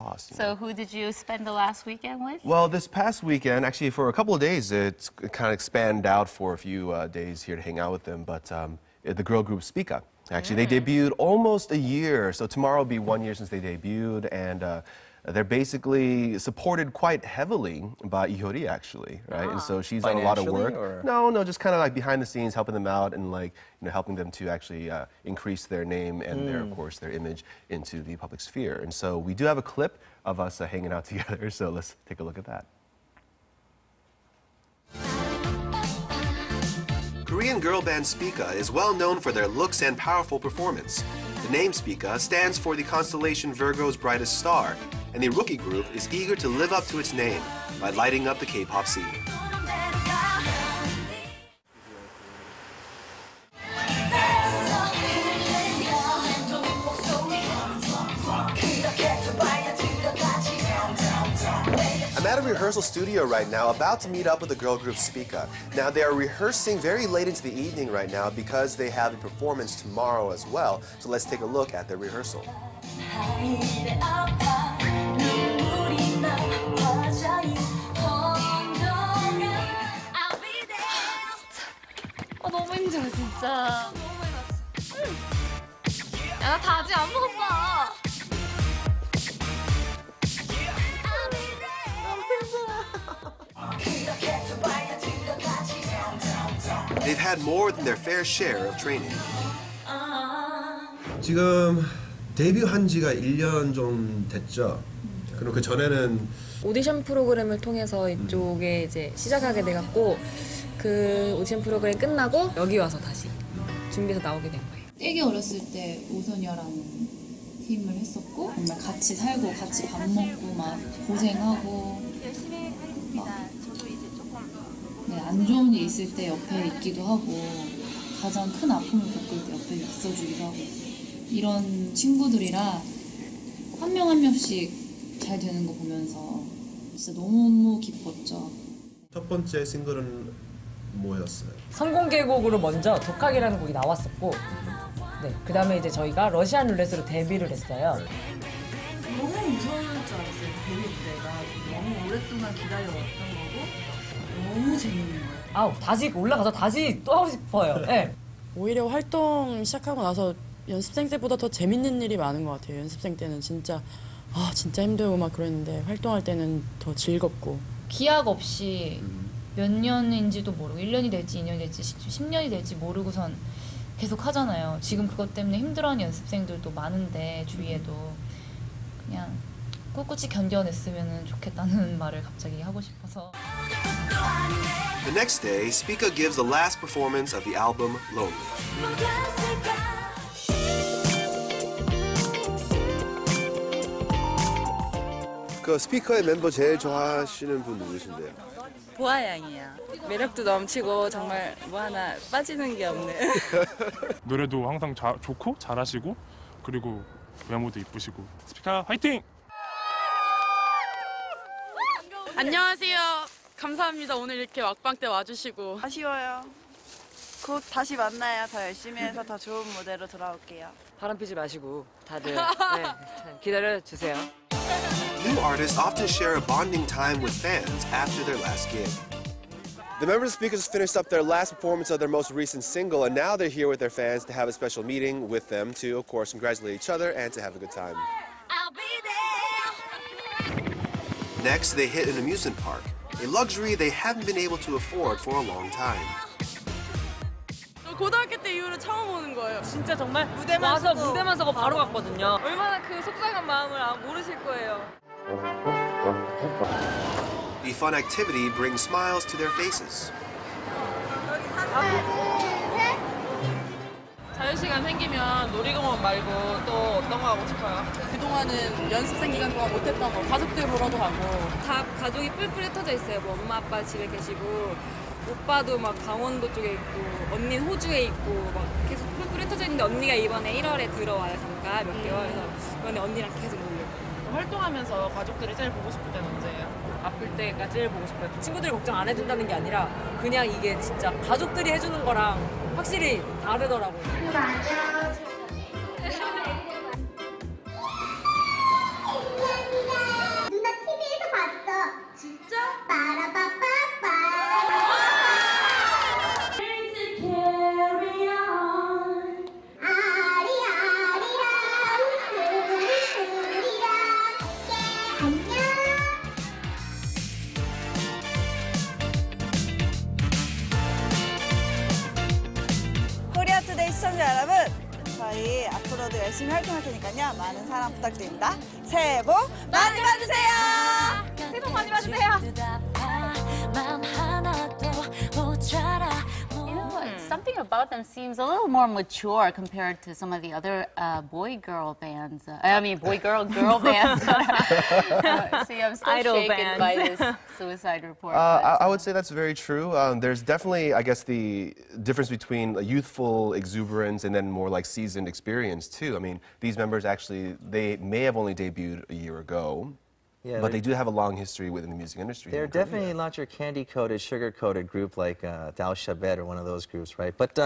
Awesome. So who did you spend the last weekend with? Well, this past weekend, actually for a couple of days, it kind of expanded out for a few days here to hang out with them. But the girl group SPICA, actually, they debuted almost a year. So tomorrow will be 1 year since they debuted, and they're basically supported quite heavily by Ihori, actually, right? And so she's done a lot of work. Or? No, just kind of like behind the scenes, helping them out and like helping them to actually increase their name and their, of course, their image into the public sphere. And so we do have a clip of us hanging out together. So let's take a look at that. Korean girl band SPICA is well known for their looks and powerful performance. The name SPICA stands for the constellation Virgo's brightest star, and the rookie group is eager to live up to its name by lighting up the K-pop scene. I'm at a rehearsal studio right now, about to meet up with the girl group SPICA. Now, they are rehearsing very late into the evening right now because they have a performance tomorrow as well. So let's take a look at their rehearsal. 너무 힘들어, 진짜. 야, 나 다 아직 안 먹었어. They've had more than their fair share of training. 지금 데뷔한 지가 1년 좀 됐죠. 그럼 그 전에는 오디션 프로그램을 통해서 이쪽에 이제 시작하게 돼갖고 그 오디션 프로그램 끝나고 여기 와서 다시 준비해서 나오게 된 거예요. 되게 어렸을 때 오선여라는 팀을 했었고 정말 같이 살고 같이 밥 먹고 막 고생하고 막 네, 안 좋은 일 있을 때 옆에 있기도 하고 가장 큰 아픔을 겪을 때 옆에 있어주기도 하고 이런 친구들이라 한 명 한 명씩 잘 되는 거 보면서 진짜 너무 기뻤죠. 첫 번째 싱글은 뭐였어요? 성공개곡으로 먼저 독학이라는 곡이 나왔었고 네, 그 다음에 이제 저희가 러시안 룰렛으로 데뷔를 했어요. 너무 무서울 줄 알았어요. 데뷔 때가 너무 오랫동안 기다려왔던 거고 너무 재밌는 거예요. 아우, 다시 올라가서 다시 또 하고 싶어요. 네. 오히려 활동 시작하고 나서 연습생 때보다 더 재밌는 일이 많은 것 같아요. 연습생 때는 진짜 진짜 힘들고 막 그랬는데 활동할 때는 더 즐겁고. 기약 없이 몇 년인지도 모르고 1년이 될지 2년이 될지 10년이 될지 모르고선 계속 하잖아요. 지금 그것 때문에 힘들어하는 연습생들도 많은데 주위에도 그냥 꿋꿋이 견뎌냈으면 좋겠다는 말을 갑자기 하고 싶어서. The next day, SPICA gives the last performance of the album Lonely. 그 스피커의 멤버 제일 좋아하시는 분 누구신데요? 보아양이에요. 매력도 넘치고 정말 뭐 하나 빠지는 게 없는. 노래도 항상 좋고 잘하시고 그리고 외모도 이쁘시고 스피카 화이팅! 안녕하세요. 감사합니다. 오늘 이렇게 막방 때 와주시고. 아쉬워요. 곧 다시 만나요. 더 열심히 해서 더 좋은 무대로 돌아올게요. 바람 피지 마시고 다들 기다려주세요. New artists often share a bonding time with fans after their last gig. The members of SPICA just finished up their last performance of their most recent single, and now they're here with their fans to have a special meeting with them to, of course, congratulate each other and to have a good time. Next, they hit an amusement park, a luxury they haven't been able to afford for a long time. 고등학교 때 이후로 처음 오는 거예요. 진짜 정말 무대만 서고 바로 갔거든요. 얼마나 그 속상한 마음을 모르실 거예요. The fun activity brings smiles to their faces. 자유시간 생기면 놀이공원 말고 또 어떤 거 하고 싶어요? 그동안은 연습생 기간 동안 못했던 거 가족들 보러도 가고. 다 가족이 뿔뿔이 흩어져 있어요. 뭐 엄마 아빠 집에 계시고 오빠도 막 강원도 쪽에 있고 언니는 호주에 있고 막 계속 뿔뿔이 흩어져 있는데 언니가 이번에 1월에 들어와요. 잠깐 몇 개월. 그래서 이번에 언니랑 계속 놀려고. 활동하면서 가족들이 제일 보고 싶을 때는 언제예요? 아플 때가 제일 보고 싶어요. 친구들이 걱정 안 해준다는 게 아니라 그냥 이게 진짜 가족들이 해주는 거랑 확실히 다르더라고요. 열심히 활동할 테니까요. 많은 사랑 부탁드립니다. 새해 복 많이 받으세요. 새해 복 많이 받으세요. You know what? Something about them seems a little more mature compared to some of the other boy-girl bands. I mean, boy-girl bands. See, I'm still Idol shaken bands. by this suicide report. I would say that's very true. There's definitely, I guess, the difference between youthful exuberance and then more like seasoned experience too. I mean, these members actually, they may have only debuted a year ago. Yeah, but they do have a long history within the music industry. They're definitely not your candy-coated, sugar-coated group like Dao Shabet or one of those groups, right? But,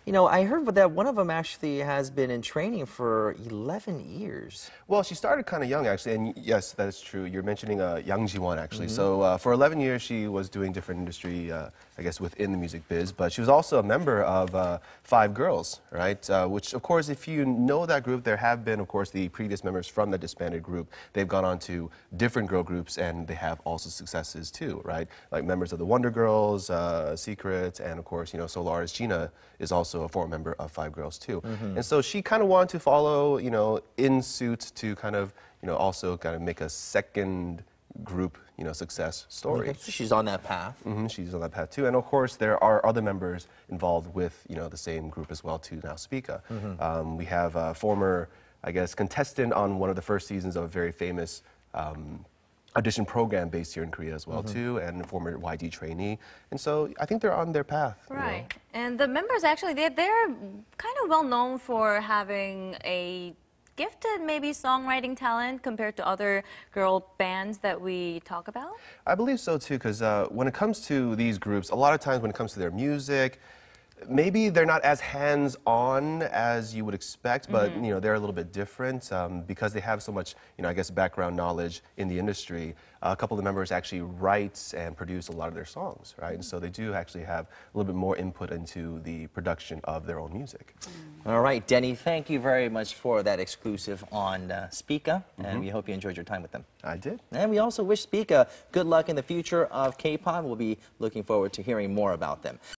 you know, I heard that one of them actually has been in training for 11 years. Well, she started kind of young, actually, and yes, that is true. You're mentioning Yang Ji-won, actually. So for 11 years, she was doing different industry, I guess, within the music biz, but she was also a member of Five Girls, right? Which, of course, if you know that group, there have been, of course, the previous members from the disbanded group. They've gone on to different girl groups, and they have also successes too, right? Like members of the Wonder Girls, Secret, and of course, you know, solo artist Gina is also a former member of Five Girls too. And so she kind of wanted to follow, you know, in suit to kind of, you know, also kind of make a second group, you know, success story. Okay, so she's on that path. She's on that path too, and of course there are other members involved with, you know, the same group as well too. Now SPICA, we have a former, I guess, contestant on one of the first seasons of a very famous audition program based here in Korea as well too, and a former YG trainee, and so I think they're on their path. Right. You know? And the members actually, they're kind of well known for having a gifted maybe songwriting talent compared to other girl bands that we talk about? I believe so too, because when it comes to these groups, a lot of times when it comes to their music, maybe they're not as hands-on as you would expect, but you know, they're a little bit different because they have so much, you know, I guess, background knowledge in the industry. A couple of the members actually write and produce a lot of their songs, right? And so they do actually have a little bit more input into the production of their own music. All right, Denny, thank you very much for that exclusive on SPICA, and we hope you enjoyed your time with them. I did. And we also wish SPICA good luck in the future of K-pop. We'll be looking forward to hearing more about them.